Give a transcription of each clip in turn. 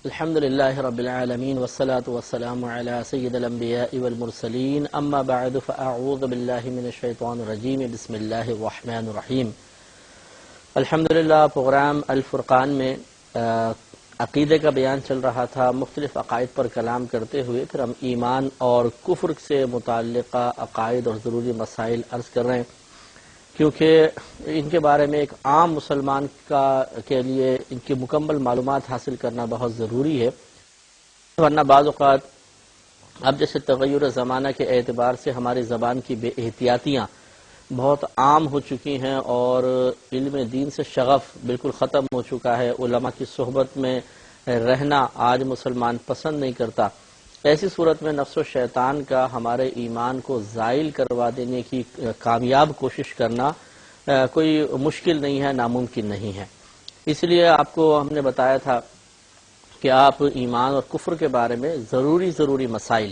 الحمد لله رب العالمين والصلاة والسلام على سيد الأنبياء والمرسلين أما بعد فأعوذ بالله من الشيطان الرجيم بسم الله الرحمن الرحيم. الحمدللہ پروگرام الفرقان میں عقیدے کا بیان چل رہا تھا. مختلف عقائد پر کلام کرتے ہوئے پھر ہم ایمان اور کفر سے متعلقہ عقائد اور ضروری مسائل عرض کر رہے ہیں، کیونکہ ان کے بارے میں ایک عام مسلمان کے لیے ان کی مکمل معلومات حاصل کرنا بہت ضروری ہے، ورنہ بعض اوقات اب جیسے تغیر زمانہ کے اعتبار سے ہماری زبان کی بے احتیاطیاں بہت عام ہو چکی ہیں اور علم دین سے شغف بالکل ختم ہو چکا ہے. علماء کی صحبت میں رہنا آج مسلمان پسند نہیں کرتا. ایسی صورت میں نفس و شیطان کا ہمارے ایمان کو زائل کروا دینے کی کامیاب کوشش کرنا کوئی مشکل نہیں ہے، ناممکن نہیں ہے. اس لیے آپ کو ہم نے بتایا تھا کہ آپ ایمان اور کفر کے بارے میں ضروری مسائل،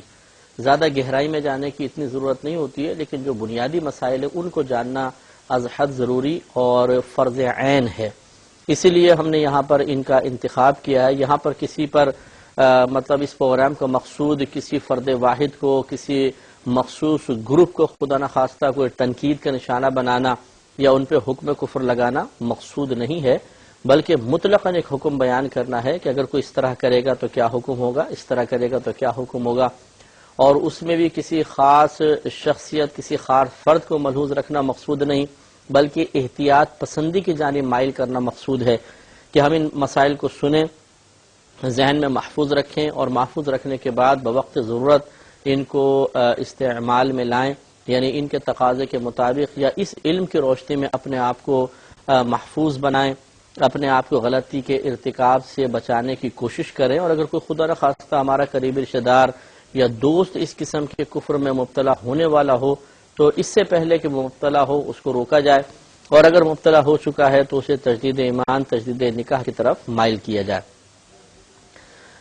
زیادہ گہرائی میں جانے کی اتنی ضرورت نہیں ہوتی ہے، لیکن جو بنیادی مسائل ہیں ان کو جاننا از حد ضروری اور فرض عین ہے. اسی لیے ہم نے یہاں پر ان کا انتخاب کیا ہے. یہاں پر کسی پر مطلب اس پروگرام کا مقصود کسی فرد واحد کو، کسی مخصوص گروپ کو خدا نخواستہ کوئی تنقید کا نشانہ بنانا یا ان پہ حکم کفر لگانا مقصود نہیں ہے، بلکہ مطلقاً ایک حکم بیان کرنا ہے کہ اگر کوئی اس طرح کرے گا تو کیا حکم ہوگا، اس طرح کرے گا تو کیا حکم ہوگا. اور اس میں بھی کسی خاص شخصیت، کسی خاص فرد کو ملحوظ رکھنا مقصود نہیں، بلکہ احتیاط پسندی کی جانب مائل کرنا مقصود ہے کہ ہم ان مسائل کو سنیں، ذہن میں محفوظ رکھیں اور محفوظ رکھنے کے بعد بوقت ضرورت ان کو استعمال میں لائیں، یعنی ان کے تقاضے کے مطابق یا اس علم کی روشنی میں اپنے آپ کو محفوظ بنائیں، اپنے آپ کو غلطی کے ارتکاب سے بچانے کی کوشش کریں. اور اگر کوئی خدا نخواستہ ہمارا قریبی رشتہ دار یا دوست اس قسم کے کفر میں مبتلا ہونے والا ہو تو اس سے پہلے کہ وہ مبتلا ہو اس کو روکا جائے، اور اگر مبتلا ہو چکا ہے تو اسے تجدید ایمان، تجدید نکاح کی طرف مائل کیا جائے.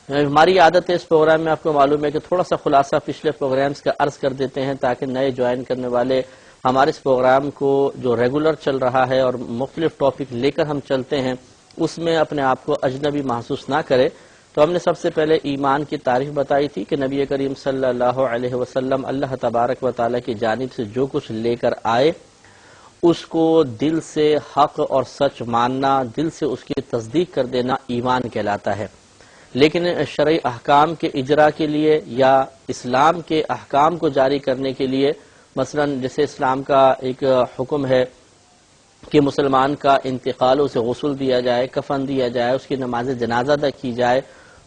ہماری عادت ہے اس پروگرام میں، آپ کو معلوم ہے کہ تھوڑا سا خلاصہ پچھلے پروگرامز کا عرض کر دیتے ہیں تاکہ نئے جوائن کرنے والے ہمارے اس پروگرام کو جو ریگولر چل رہا ہے اور مختلف ٹاپک لے کر ہم چلتے ہیں اس میں اپنے آپ کو اجنبی محسوس نہ کرے. تو ہم نے سب سے پہلے ایمان کی تعریف بتائی تھی کہ نبی کریم صلی اللہ علیہ وسلم اللہ تبارک و تعالیٰ کی جانب سے جو کچھ لے کر آئے اس کو دل سے حق اور سچ ماننا، دل سے اس کی تصدیق کر دینا ایمان کہلاتا ہے. لیکن شرعی احکام کے اجرا کے لیے یا اسلام کے احکام کو جاری کرنے کے لیے، مثلا جیسے اسلام کا ایک حکم ہے کہ مسلمان کا انتقال اسے غسل دیا جائے، کفن دیا جائے، اس کی نماز جنازہ ادا کی جائے،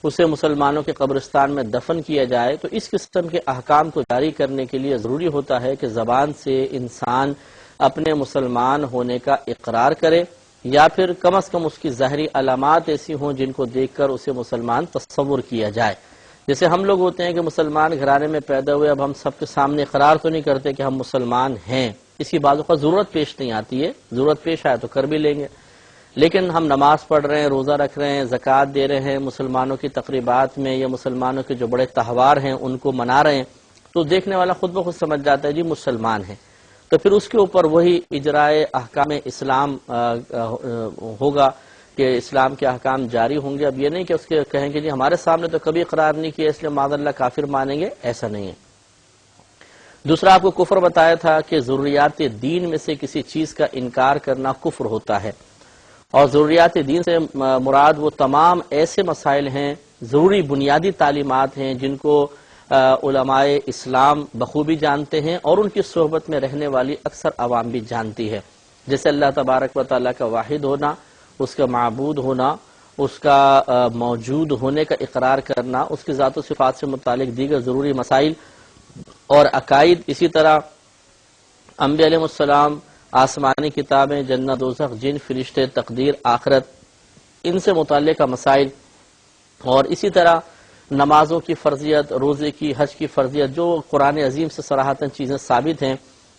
اسے مسلمانوں کے قبرستان میں دفن کیا جائے، تو اس قسم کے احکام کو جاری کرنے کے لیے ضروری ہوتا ہے کہ زبان سے انسان اپنے مسلمان ہونے کا اقرار کرے، یا پھر کم از کم اس کی ظاہری علامات ایسی ہوں جن کو دیکھ کر اسے مسلمان تصور کیا جائے. جیسے ہم لوگ ہوتے ہیں کہ مسلمان گھرانے میں پیدا ہوئے، اب ہم سب کے سامنے اقرار تو نہیں کرتے کہ ہم مسلمان ہیں، اس کی بعض اوقات ضرورت پیش نہیں آتی ہے، ضرورت پیش آئے تو کر بھی لیں گے. لیکن ہم نماز پڑھ رہے ہیں، روزہ رکھ رہے ہیں، زکوٰۃ دے رہے ہیں، مسلمانوں کی تقریبات میں یا مسلمانوں کے جو بڑے تہوار ہیں ان کو منا رہے ہیں، تو دیکھنے والا خود بخود سمجھ جاتا ہے جی مسلمان ہیں. تو پھر اس کے اوپر وہی اجرائے احکام اسلام ہوگا کہ اسلام کے احکام جاری ہوں گے. اب یہ نہیں کہ اس کے کہیں کہ جی ہمارے سامنے تو کبھی اقرار نہیں کیا اس لیے معاذ اللہ کافر مانیں گے، ایسا نہیں ہے. دوسرا آپ کو کفر بتایا تھا کہ ضروریات دین میں سے کسی چیز کا انکار کرنا کفر ہوتا ہے، اور ضروریات دین سے مراد وہ تمام ایسے مسائل ہیں، ضروری بنیادی تعلیمات ہیں جن کو علماء اسلام بخوبی جانتے ہیں اور ان کی صحبت میں رہنے والی اکثر عوام بھی جانتی ہے. جیسے اللہ تبارک و تعالیٰ کا واحد ہونا، اس کا معبود ہونا، اس کا موجود ہونے کا اقرار کرنا، اس کی ذات و صفات سے متعلق دیگر ضروری مسائل اور عقائد، اسی طرح انبیاء علیہ السلام، آسمانی کتابیں، جنت دوزخ، جن، فرشتے، تقدیر، آخرت، ان سے متعلقہ مسائل، اور اسی طرح نمازوں کی فرضیت، روزے کی، حج کی فرضیت، جو قرآن عظیم سے صراحتاً چیزیں ثابت ہیں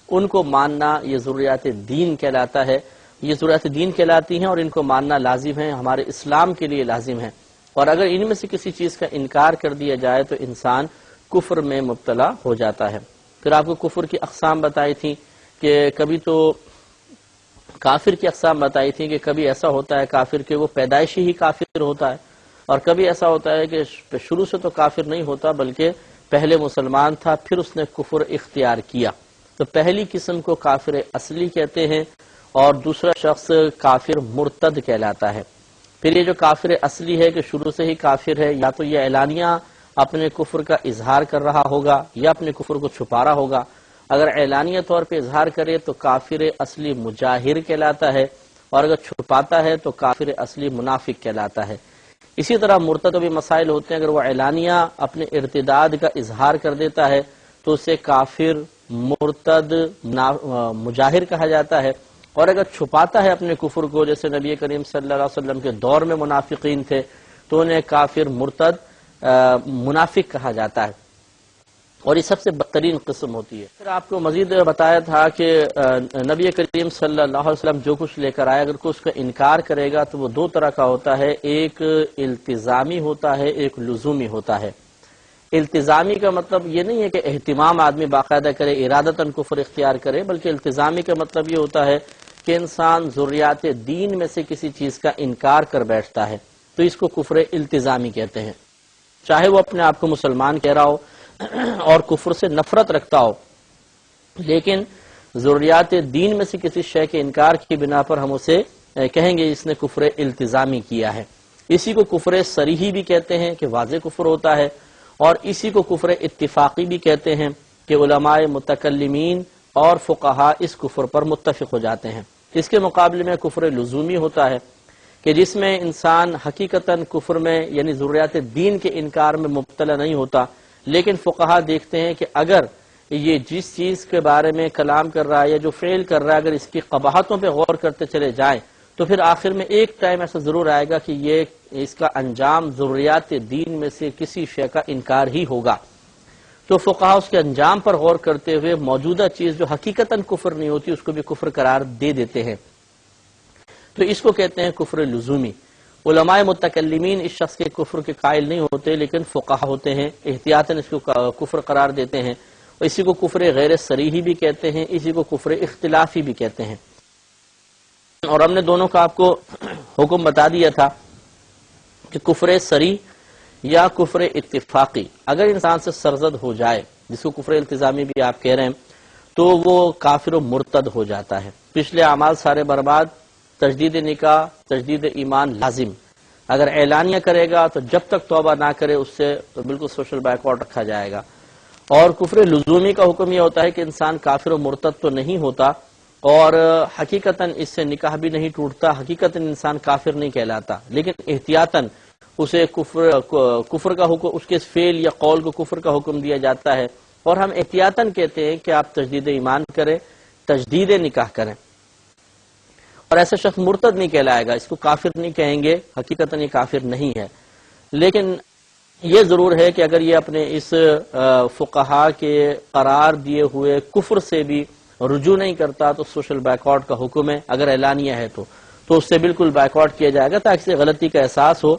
ان کو ماننا یہ ضروریات دین کہلاتا ہے. یہ ضروریات دین کہلاتی ہیں اور ان کو ماننا لازم ہے، ہمارے اسلام کے لیے لازم ہے. اور اگر ان میں سے کسی چیز کا انکار کر دیا جائے تو انسان کفر میں مبتلا ہو جاتا ہے. پھر آپ کو کفر کی اقسام بتائی تھی کہ کبھی تو کافر کی اقسام بتائی تھی کہ کبھی ایسا ہوتا ہے کافر کہ وہ پیدائشی ہی کافر ہوتا ہے، اور کبھی ایسا ہوتا ہے کہ شروع سے تو کافر نہیں ہوتا بلکہ پہلے مسلمان تھا پھر اس نے کفر اختیار کیا، تو پہلی قسم کو کافر اصلی کہتے ہیں، اور دوسرا شخص کافر مرتد کہلاتا ہے۔ پھر یہ جو کافر اصلی ہے کہ شروع سے ہی کافر ہے، یا تو یہ اعلانیہ اپنے کفر کا اظہار کر رہا ہوگا یا اپنے کفر کو چھپا رہا ہوگا۔ اگر اعلانیہ طور پہ اظہار کرے تو کافر اصلی مجاہر کہلاتا ہے، اور اگر چھپاتا ہے تو کافر اصلی منافق کہلاتا ہے۔ اسی طرح مرتد بھی مسائل ہوتے ہیں، اگر وہ اعلانیہ اپنے ارتداد کا اظہار کر دیتا ہے تو اسے کافر مرتد مجاہر کہا جاتا ہے، اور اگر چھپاتا ہے اپنے کفر کو، جیسے نبی کریم صلی اللہ علیہ وسلم کے دور میں منافقین تھے تو انہیں کافر مرتد منافق کہا جاتا ہے، اور یہ سب سے بدترین قسم ہوتی ہے۔ پھر آپ کو مزید بتایا تھا کہ نبی کریم صلی اللہ علیہ وسلم جو کچھ لے کر آئے اگر کوئی اس کا انکار کرے گا تو وہ دو طرح کا ہوتا ہے، ایک التزامی ہوتا ہے، ایک لزومی ہوتا ہے۔ التزامی کا مطلب یہ نہیں ہے کہ اہتمام آدمی باقاعدہ کرے، ارادتاً کفر اختیار کرے، بلکہ التزامی کا مطلب یہ ہوتا ہے کہ انسان ضروریات دین میں سے کسی چیز کا انکار کر بیٹھتا ہے، تو اس کو کفر التزامی کہتے ہیں، چاہے وہ اپنے آپ کو مسلمان کہہ رہا ہو اور کفر سے نفرت رکھتا ہو، لیکن ضروریات دین میں سے کسی شے کے انکار کی بنا پر ہم اسے کہیں گے اس نے کفر التزامی کیا ہے۔ اسی کو کفر صریحی بھی کہتے ہیں کہ واضح کفر ہوتا ہے، اور اسی کو کفر اتفاقی بھی کہتے ہیں کہ علماء متکلمین اور فقہا اس کفر پر متفق ہو جاتے ہیں۔ اس کے مقابلے میں کفر لزومی ہوتا ہے کہ جس میں انسان حقیقتاً کفر میں یعنی ضروریات دین کے انکار میں مبتلا نہیں ہوتا، لیکن فقہا دیکھتے ہیں کہ اگر یہ جس چیز کے بارے میں کلام کر رہا ہے یا جو فعل کر رہا ہے اگر اس کی قباحتوں پہ غور کرتے چلے جائیں تو پھر آخر میں ایک ٹائم ایسا ضرور آئے گا کہ یہ اس کا انجام ضروریات دین میں سے کسی شے کا انکار ہی ہوگا۔ تو فقہا اس کے انجام پر غور کرتے ہوئے موجودہ چیز جو حقیقتاً کفر نہیں ہوتی اس کو بھی کفر قرار دے دیتے ہیں، تو اس کو کہتے ہیں کفر لزومی۔ علماء متکلمین اس شخص کے کفر کے قائل نہیں ہوتے، لیکن فقہا ہوتے ہیں احتیاطاً اس کو کفر قرار دیتے ہیں، اور اسی کو کفر غیر صریحی بھی کہتے ہیں، اسی کو کفر اختلافی بھی کہتے ہیں۔ اور ہم نے دونوں کا آپ کو حکم بتا دیا تھا کہ کفر صریح یا کفر اتفاقی اگر انسان سے سرزد ہو جائے، جس کو کفر التزامی بھی آپ کہہ رہے ہیں، تو وہ کافر و مرتد ہو جاتا ہے، پچھلے اعمال سارے برباد، تجدید نکاح، تجدید ایمان لازم۔ اگر اعلانیہ کرے گا تو جب تک توبہ نہ کرے اس سے بالکل سوشل بائیکاٹ رکھا جائے گا۔ اور کفر لزومی کا حکم یہ ہوتا ہے کہ انسان کافر و مرتد تو نہیں ہوتا اور حقیقتاً اس سے نکاح بھی نہیں ٹوٹتا، حقیقتاً انسان کافر نہیں کہلاتا، لیکن احتیاطاً اسے کفر کا حکم، اس کے فعل یا قول کو کفر کا حکم دیا جاتا ہے، اور ہم احتیاطاً کہتے ہیں کہ آپ تجدید ایمان کریں، تجدید نکاح کریں، اور ایسا شخص مرتد نہیں کہلائے گا، اس کو کافر نہیں کہیں گے، حقیقتاً یہ کافر نہیں ہے۔ لیکن یہ ضرور ہے کہ اگر یہ اپنے اس فقہا کے قرار دیے ہوئے کفر سے بھی رجوع نہیں کرتا تو سوشل بائیکاٹ کا حکم ہے، اگر اعلانیہ ہے تو اس سے بالکل بائیکاٹ کیا جائے گا تاکہ اسے غلطی کا احساس ہو۔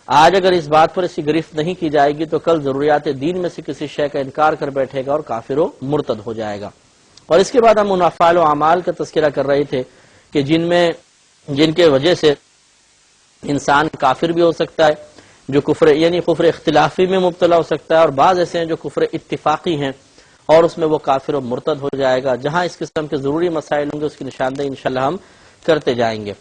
آج اگر اس بات پر اس کی گرفت نہیں کی جائے گی تو کل ضروریات دین میں سے کسی شے کا انکار کر بیٹھے گا اور کافر و مرتد ہو جائے گا۔ اور اس کے بعد ہم ان افعال و اعمال کا تذکرہ کر رہے تھے کہ جن کے وجہ سے انسان کافر بھی ہو سکتا ہے، جو کفر یعنی کفر اختلافی میں مبتلا ہو سکتا ہے، اور بعض ایسے ہیں جو کفر اتفاقی ہیں اور اس میں وہ کافر و مرتد ہو جائے گا۔ جہاں اس قسم کے ضروری مسائل ہوں گے اس کی نشاندہی انشاءاللہ ہم کرتے جائیں گے،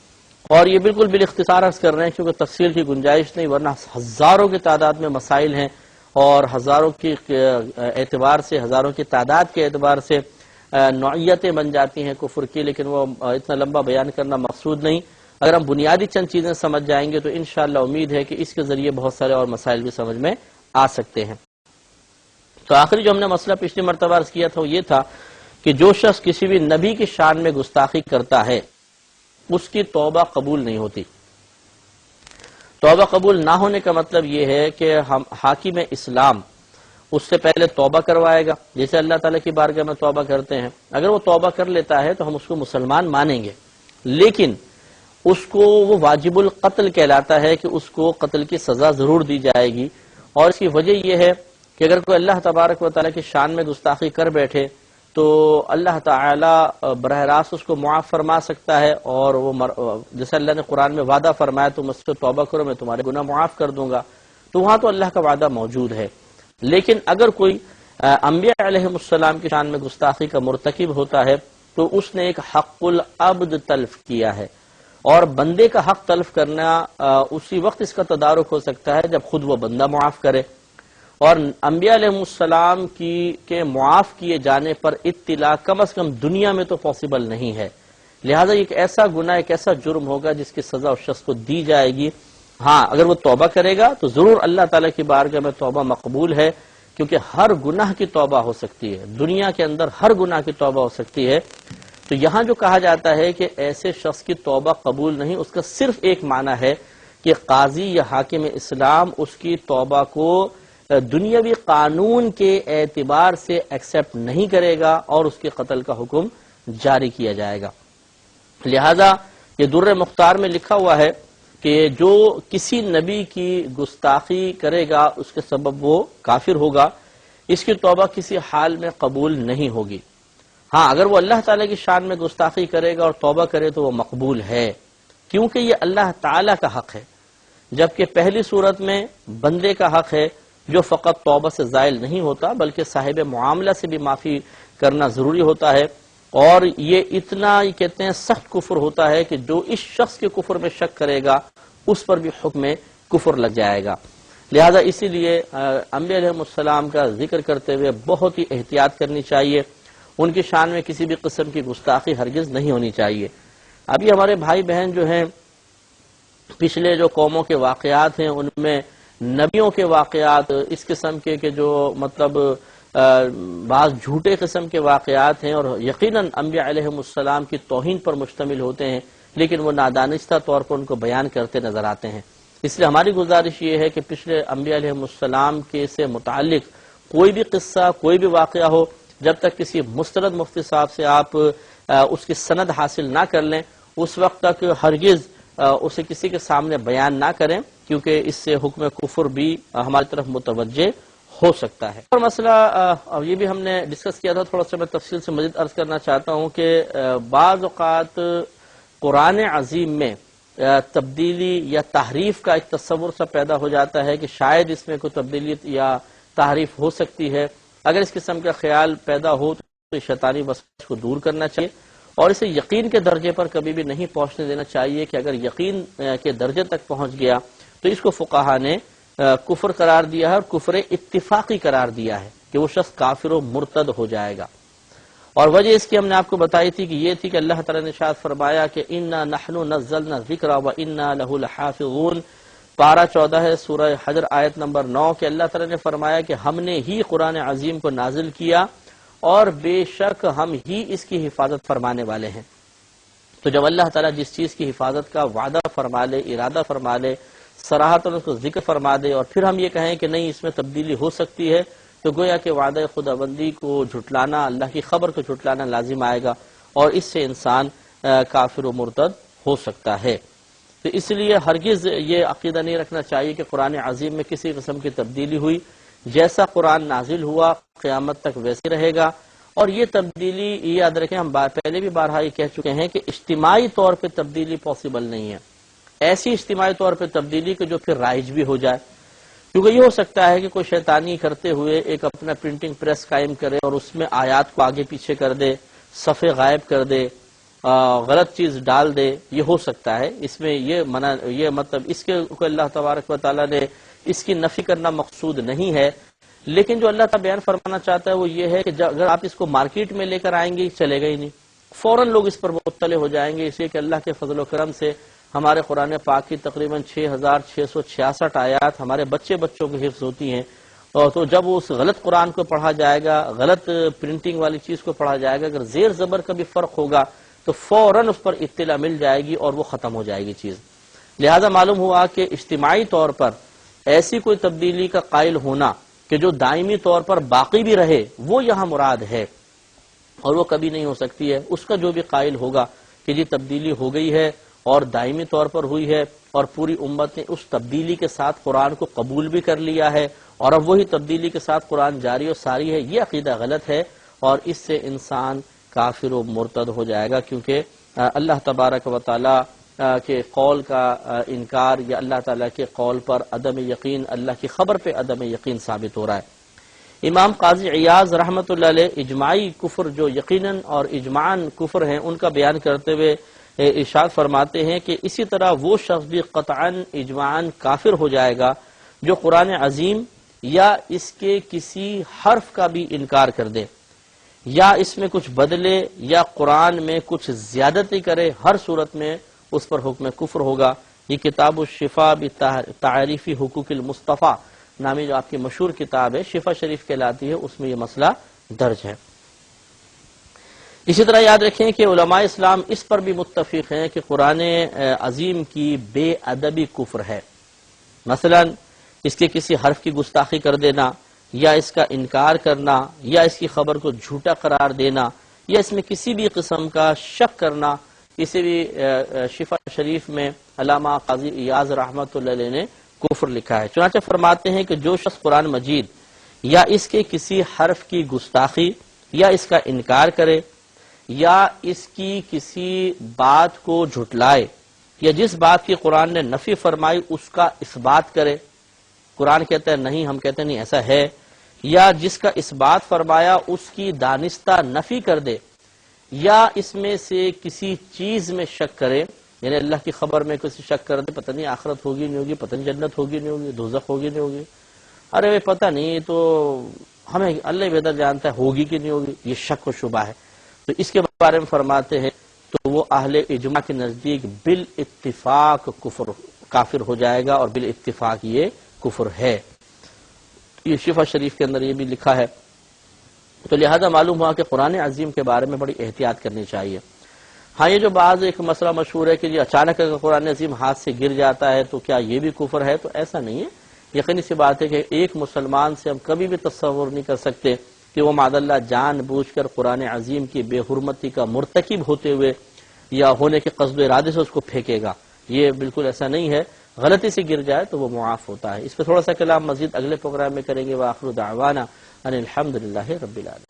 اور یہ بالکل بالاختصار عرض کر رہے ہیں کیونکہ تفصیل کی گنجائش نہیں، ورنہ ہزاروں کی تعداد میں مسائل ہیں، اور ہزاروں کی اعتبار سے، ہزاروں کی تعداد کے اعتبار سے نوعیتیں بن جاتی ہیں کفر کی، لیکن وہ اتنا لمبا بیان کرنا مقصود نہیں۔ اگر ہم بنیادی چند چیزیں سمجھ جائیں گے تو انشاءاللہ امید ہے کہ اس کے ذریعے بہت سارے اور مسائل بھی سمجھ میں آ سکتے ہیں۔ تو آخری جو ہم نے مسئلہ پچھلی مرتبہ عرض کیا تھا وہ یہ تھا کہ جو شخص کسی بھی نبی کی شان میں گستاخی کرتا ہے اس کی توبہ قبول نہیں ہوتی۔ توبہ قبول نہ ہونے کا مطلب یہ ہے کہ ہم حاکم اسلام اس سے پہلے توبہ کروائے گا، جیسے اللہ تعالیٰ کی بارگاہ میں توبہ کرتے ہیں، اگر وہ توبہ کر لیتا ہے تو ہم اس کو مسلمان مانیں گے، لیکن اس کو وہ واجب القتل کہلاتا ہے کہ اس کو قتل کی سزا ضرور دی جائے گی۔ اور اس کی وجہ یہ ہے کہ اگر کوئی اللہ تبارک و تعالیٰ کی شان میں گستاخی کر بیٹھے تو اللہ تعالی براہ راست اس کو معاف فرما سکتا ہے، اور وہ جیسے اللہ نے قرآن میں وعدہ فرمایا تم مجھ سے توبہ کرو میں تمہارے گناہ معاف کر دوں گا، تو وہاں تو اللہ کا وعدہ موجود ہے۔ لیکن اگر کوئی انبیاء علیہ السلام کی شان میں گستاخی کا مرتکب ہوتا ہے تو اس نے ایک حق العبد تلف کیا ہے، اور بندے کا حق تلف کرنا اسی وقت اس کا تدارک ہو سکتا ہے جب خود وہ بندہ معاف کرے، اور انبیاء علیہ السلام کے معاف کیے جانے پر اطلاع کم از کم دنیا میں تو پاسبل نہیں ہے، لہذا ایک ایسا گناہ، ایک ایسا جرم ہوگا جس کی سزا اس شخص کو دی جائے گی۔ ہاں اگر وہ توبہ کرے گا تو ضرور اللہ تعالیٰ کی بارگاہ میں توبہ مقبول ہے، کیونکہ ہر گناہ کی توبہ ہو سکتی ہے، دنیا کے اندر ہر گناہ کی توبہ ہو سکتی ہے۔ تو یہاں جو کہا جاتا ہے کہ ایسے شخص کی توبہ قبول نہیں، اس کا صرف ایک معنی ہے کہ قاضی یا حاکم اسلام اس کی توبہ کو دنیاوی قانون کے اعتبار سے ایکسپٹ نہیں کرے گا اور اس کے قتل کا حکم جاری کیا جائے گا۔ لہذا یہ در مختار میں لکھا ہوا ہے کہ جو کسی نبی کی گستاخی کرے گا اس کے سبب وہ کافر ہوگا، اس کی توبہ کسی حال میں قبول نہیں ہوگی۔ ہاں اگر وہ اللہ تعالیٰ کی شان میں گستاخی کرے گا اور توبہ کرے تو وہ مقبول ہے، کیونکہ یہ اللہ تعالیٰ کا حق ہے، جبکہ پہلی صورت میں بندے کا حق ہے جو فقط توبہ سے زائل نہیں ہوتا بلکہ صاحب معاملہ سے بھی معافی کرنا ضروری ہوتا ہے، اور یہ اتنا کہتے ہیں سخت کفر ہوتا ہے کہ جو اس شخص کے کفر میں شک کرے گا اس پر بھی حکم کفر لگ جائے گا۔ لہذا اسی لیے انبیاء علیہ السلام کا ذکر کرتے ہوئے بہت ہی احتیاط کرنی چاہیے، ان کی شان میں کسی بھی قسم کی گستاخی ہرگز نہیں ہونی چاہیے۔ ابھی ہمارے بھائی بہن جو ہیں پچھلے جو قوموں کے واقعات ہیں ان میں نبیوں کے واقعات اس قسم کے کہ جو مطلب بعض جھوٹے قسم کے واقعات ہیں اور یقیناً انبیاء علیہ السلام کی توہین پر مشتمل ہوتے ہیں، لیکن وہ نادانستہ طور پر ان کو بیان کرتے نظر آتے ہیں۔ اس لیے ہماری گزارش یہ ہے کہ پچھلے انبیاء علیہ السلام کے سے متعلق کوئی بھی قصہ، کوئی بھی واقعہ ہو، جب تک کسی مستند مفتی صاحب سے آپ اس کی سند حاصل نہ کر لیں اس وقت تک ہرگز اسے کسی کے سامنے بیان نہ کریں، کیونکہ اس سے حکم کفر بھی ہماری طرف متوجہ ہو سکتا ہے۔ اور مسئلہ یہ بھی ہم نے ڈسکس کیا تھا، تھوڑا سا میں تفصیل سے مزید عرض کرنا چاہتا ہوں کہ بعض اوقات قرآن عظیم میں تبدیلی یا تحریف کا ایک تصور سا پیدا ہو جاتا ہے کہ شاید اس میں کوئی تبدیلی یا تحریف ہو سکتی ہے۔ اگر اس قسم کا خیال پیدا ہو تو شیطانی وسوسے کو دور کرنا چاہیے، اور اسے یقین کے درجے پر کبھی بھی نہیں پہنچنے دینا چاہیے کہ اگر یقین کے درجے تک پہنچ گیا تو اس کو فقہا نے کفر قرار دیا ہے، اور کفر اتفاقی قرار دیا ہے کہ وہ شخص کافر و مرتد ہو جائے گا۔ اور وجہ اس کی ہم نے آپ کو بتائی تھی کہ یہ تھی کہ اللہ تعالیٰ نے ارشاد فرمایا کہ انا نحن نزلنا الذکر وانا لہ لحافظون، پارہ 14 ہے سورہ حجر آیت نمبر 9، کہ اللہ تعالیٰ نے فرمایا کہ ہم نے ہی قرآن عظیم کو نازل کیا اور بے شک ہم ہی اس کی حفاظت فرمانے والے ہیں۔ تو جب اللہ تعالیٰ جس چیز کی حفاظت کا وعدہ فرما لے، ارادہ فرما لے، صراحتاً اس کو ذکر فرما دے، اور پھر ہم یہ کہیں کہ نہیں اس میں تبدیلی ہو سکتی ہے، تو گویا کہ وعدہ خداوندی کو جھٹلانا، اللہ کی خبر کو جھٹلانا لازم آئے گا، اور اس سے انسان کافر و مرتد ہو سکتا ہے۔ تو اس لیے ہرگز یہ عقیدہ نہیں رکھنا چاہیے کہ قرآن عظیم میں کسی قسم کی تبدیلی ہوئی، جیسا قرآن نازل ہوا قیامت تک ویسے رہے گا۔ اور یہ تبدیلی یہ یاد رکھیں، ہم پہلے بھی بارہا یہ کہہ چکے ہیں کہ اجتماعی طور پہ تبدیلی پاسبل نہیں ہے، ایسی اجتماعی طور پہ تبدیلی کہ جو پھر رائج بھی ہو جائے، کیونکہ یہ ہو سکتا ہے کہ کوئی شیطانی کرتے ہوئے ایک اپنا پرنٹنگ پریس قائم کرے اور اس میں آیات کو آگے پیچھے کر دے، صفحے غائب کر دے، غلط چیز ڈال دے، یہ ہو سکتا ہے۔ اس میں یہ مطلب اس کے اللہ تبارک و تعالیٰ نے اس کی نفی کرنا مقصود نہیں ہے، لیکن جو اللہ تعالیٰ بیان فرمانا چاہتا ہے وہ یہ ہے کہ اگر آپ اس کو مارکیٹ میں لے کر آئیں گے چلے گا ہی نہیں، فوراً لوگ اس پر مطلع ہو جائیں گے، اس لیے کہ اللہ کے فضل و کرم سے ہمارے قرآن پاک کی تقریباً 6666 آیات ہمارے بچوں کو حفظ ہوتی ہیں، اور تو جب اس غلط قرآن کو پڑھا جائے گا، غلط پرنٹنگ والی چیز کو پڑھا جائے گا، اگر زیر زبر کا بھی فرق ہوگا تو فوراً اس پر اطلاع مل جائے گی اور وہ ختم ہو جائے گی چیز۔ لہذا معلوم ہوا کہ اجتماعی طور پر ایسی کوئی تبدیلی کا قائل ہونا کہ جو دائمی طور پر باقی بھی رہے وہ یہاں مراد ہے، اور وہ کبھی نہیں ہو سکتی ہے۔ اس کا جو بھی قائل ہوگا کہ یہ تبدیلی ہو گئی ہے اور دائمی طور پر ہوئی ہے اور پوری امت نے اس تبدیلی کے ساتھ قرآن کو قبول بھی کر لیا ہے اور اب وہی تبدیلی کے ساتھ قرآن جاری و ساری ہے، یہ عقیدہ غلط ہے، اور اس سے انسان کافر و مرتد ہو جائے گا، کیونکہ اللہ تبارک و تعالی کے قول کا انکار یا اللہ تعالیٰ کے قول پر عدم یقین، اللہ کی خبر پہ عدم یقین ثابت ہو رہا ہے۔ امام قاضی عیاض رحمۃ اللہ علیہ اجماعی کفر جو یقیناً اور اجماعاً کفر ہیں ان کا بیان کرتے ہوئے ارشاد فرماتے ہیں کہ اسی طرح وہ شخص بھی قطعاً اجماعاً کافر ہو جائے گا جو قرآن عظیم یا اس کے کسی حرف کا بھی انکار کر دے، یا اس میں کچھ بدلے، یا قرآن میں کچھ زیادتی کرے، ہر صورت میں اس پر حکم کفر ہوگا۔ یہ کتاب الشفا بتعریف حقوق المصطفیٰ نامی جو آپ کی مشہور کتاب ہے، شفا شریف کہلاتی ہے، اس میں یہ مسئلہ درج ہے۔ اسی طرح یاد رکھیں کہ علماء اسلام اس پر بھی متفق ہیں کہ قرآن عظیم کی بے ادبی کفر ہے، مثلا اس کے کسی حرف کی گستاخی کر دینا، یا اس کا انکار کرنا، یا اس کی خبر کو جھوٹا قرار دینا، یا اس میں کسی بھی قسم کا شک کرنا، اسے بھی شفا شریف میں علامہ قاضی ایاز رحمۃ اللہ علیہ نے کفر لکھا ہے۔ چنانچہ فرماتے ہیں کہ جو شخص قرآن مجید یا اس کے کسی حرف کی گستاخی یا اس کا انکار کرے، یا اس کی کسی بات کو جھٹلائے، یا جس بات کی قرآن نے نفی فرمائی اس کا اس بات کرے، قرآن کہتا ہے نہیں، ہم کہتے ہیں نہیں ایسا ہے، یا جس کا اس بات فرمایا اس کی دانستہ نفی کر دے، یا اس میں سے کسی چیز میں شک کرے، یعنی اللہ کی خبر میں کسی شک کر دے، پتہ نہیں آخرت ہوگی نہیں ہوگی، پتہ نہیں جنت ہوگی نہیں ہوگی، دوزخ ہوگی نہیں ہوگی، ارے وہ پتہ نہیں، تو ہمیں اللہ بہتر جانتا ہے ہوگی کہ نہیں ہوگی، یہ شک و شبہ ہے۔ تو اس کے بارے میں فرماتے ہیں تو وہ اہل اجماع کے نزدیک بالاتفاق کافر ہو جائے گا، اور بالاتفاق یہ کفر ہے۔ یہ شفا شریف کے اندر یہ بھی لکھا ہے۔ تو لہذا معلوم ہوا کہ قرآن عظیم کے بارے میں بڑی احتیاط کرنی چاہیے۔ ہاں یہ جو بعض ایک مسئلہ مشہور ہے کہ جی اچانک اگر قرآن عظیم ہاتھ سے گر جاتا ہے تو کیا یہ بھی کفر ہے، تو ایسا نہیں ہے۔ یقینی سی بات ہے کہ ایک مسلمان سے ہم کبھی بھی تصور نہیں کر سکتے کہ وہ معاذ اللہ جان بوجھ کر قرآن عظیم کی بے حرمتی کا مرتکب ہوتے ہوئے یا ہونے کے قصد و ارادے سے اس کو پھینکے گا، یہ بالکل ایسا نہیں ہے۔ غلطی سے گر جائے تو وہ معاف ہوتا ہے۔ اس پہ تھوڑا سا کلام مزید اگلے پروگرام میں کریں گے۔ وآخر دعوانا ان الحمدللہ رب العالمین۔